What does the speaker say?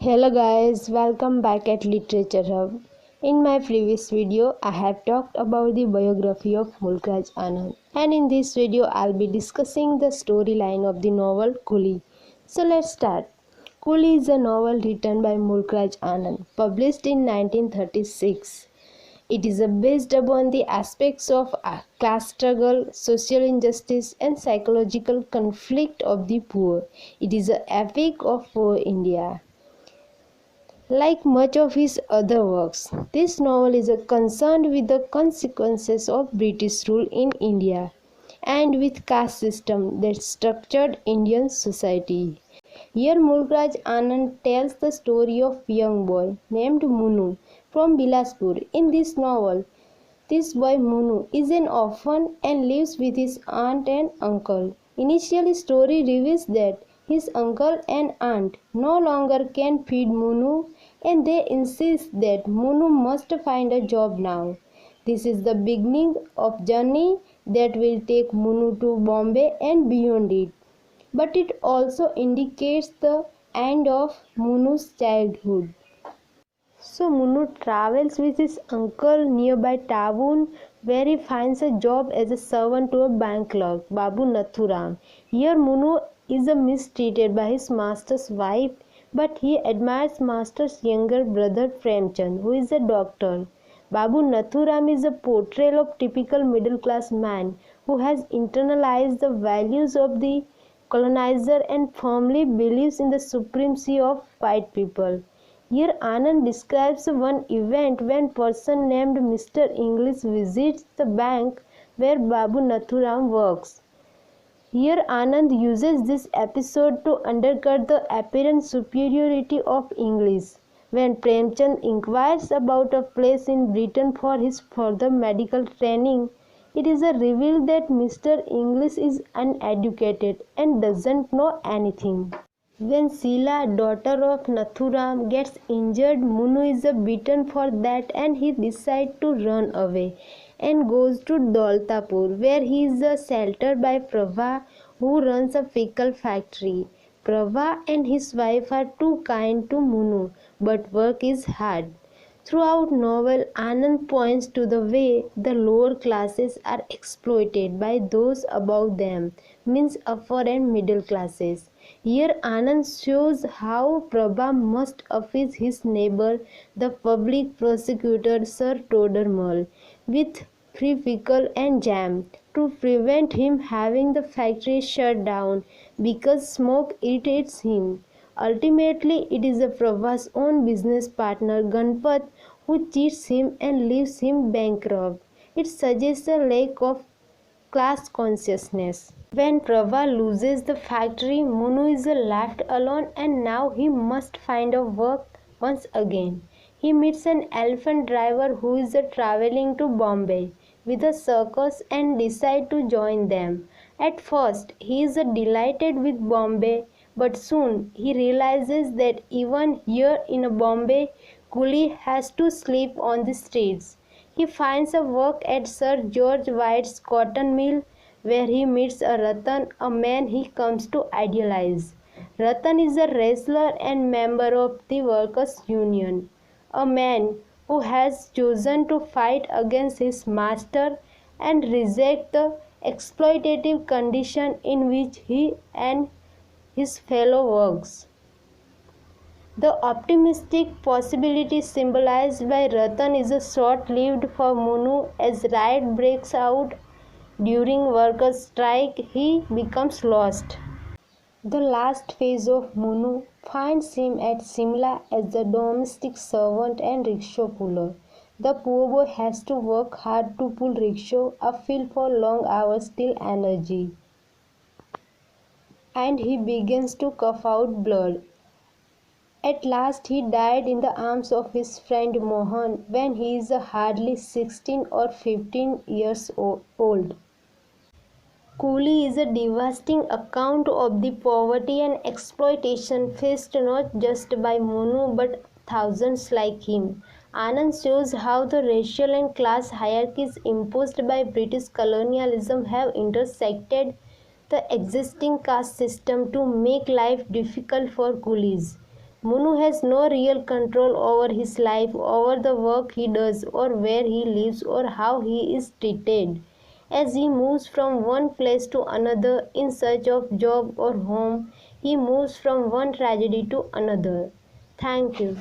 Hello guys, welcome back at Literature Hub. In my previous video, I have talked about the biography of Mulk Raj Anand, and in this video, I'll be discussing the storyline of the novel Coolie. So let's start. Coolie is a novel written by Mulk Raj Anand, published in 1936. It is based upon the aspects of class struggle, social injustice, and psychological conflict of the poor. It is an epic of poor India. Like much of his other works, this novel is concerned with the consequences of British rule in India and with caste system that structured Indian society. Here Mulk Raj Anand tells the story of a young boy named Munu from Bilaspur. In this novel, this boy Munu is an orphan and lives with his aunt and uncle. Initially, story reveals that his uncle and aunt no longer can feed Munu and they insist that Munu must find a job now. This is the beginning of journey that will take Munu to Bombay and beyond it. But it also indicates the end of Munu's childhood. So Munu travels with his uncle nearby town where he finds a job as a servant to a bank clerk, Babu Nathuram. Here Munu is mistreated by his master's wife, but he admires master's younger brother Premchand, who is a doctor. Babu Nathuram is a portrayal of typical middle class man who has internalized the values of the colonizer and firmly believes in the supremacy of white people. Here Anand describes one event when person named Mr. English visits the bank where Babu Nathuram works. Here Anand uses this episode to undercut the apparent superiority of English. When Premchand inquires about a place in Britain for his further medical training, it is revealed that Mr. English is uneducated and doesn't know anything. When Sheila, daughter of Nathuram, gets injured, Munu is beaten for that and he decides to run away and goes to Daultapur where he is sheltered by Prabha who runs a pickle factory. Prabha and his wife are too kind to Munu but work is hard. Throughout novel, Anand points to the way the lower classes are exploited by those above them, means upper and middle classes. Here Anand shows how Prabha must appease his neighbor, the public prosecutor Sir Todermal, with free pickle and jam to prevent him having the factory shut down because smoke irritates him. Ultimately, it is Prabha's own business partner Ganpat who cheats him and leaves him bankrupt. It suggests a lack of class consciousness. When Prabha loses the factory, Munu is left alone and now he must find a work once again. He meets an elephant driver who is traveling to Bombay with a circus and decides to join them. At first, he is delighted with Bombay, but soon he realizes that even here in Bombay, Coolie has to sleep on the streets. He finds a work at Sir George White's cotton mill where he meets Ratan, a man he comes to idealize. Ratan is a wrestler and member of the workers' union, a man who has chosen to fight against his master and reject the exploitative condition in which he and his fellow works. The optimistic possibility symbolized by Ratan is short-lived for Munu as riot breaks out during workers' strike. He becomes lost. The last phase of Munu finds him at Simla as the domestic servant and rickshaw puller. The poor boy has to work hard to pull rickshaw uphill for long hours till energy, and he begins to cough out blood. At last he died in the arms of his friend Mohan when he is hardly 16 or 15 years old. Coolie is a devastating account of the poverty and exploitation faced not just by Munu but thousands like him. Anand shows how the racial and class hierarchies imposed by British colonialism have intersected the existing caste system to make life difficult for coolies. Munu has no real control over his life, over the work he does, or where he lives, or how he is treated. As he moves from one place to another in search of job or home, he moves from one tragedy to another. Thank you.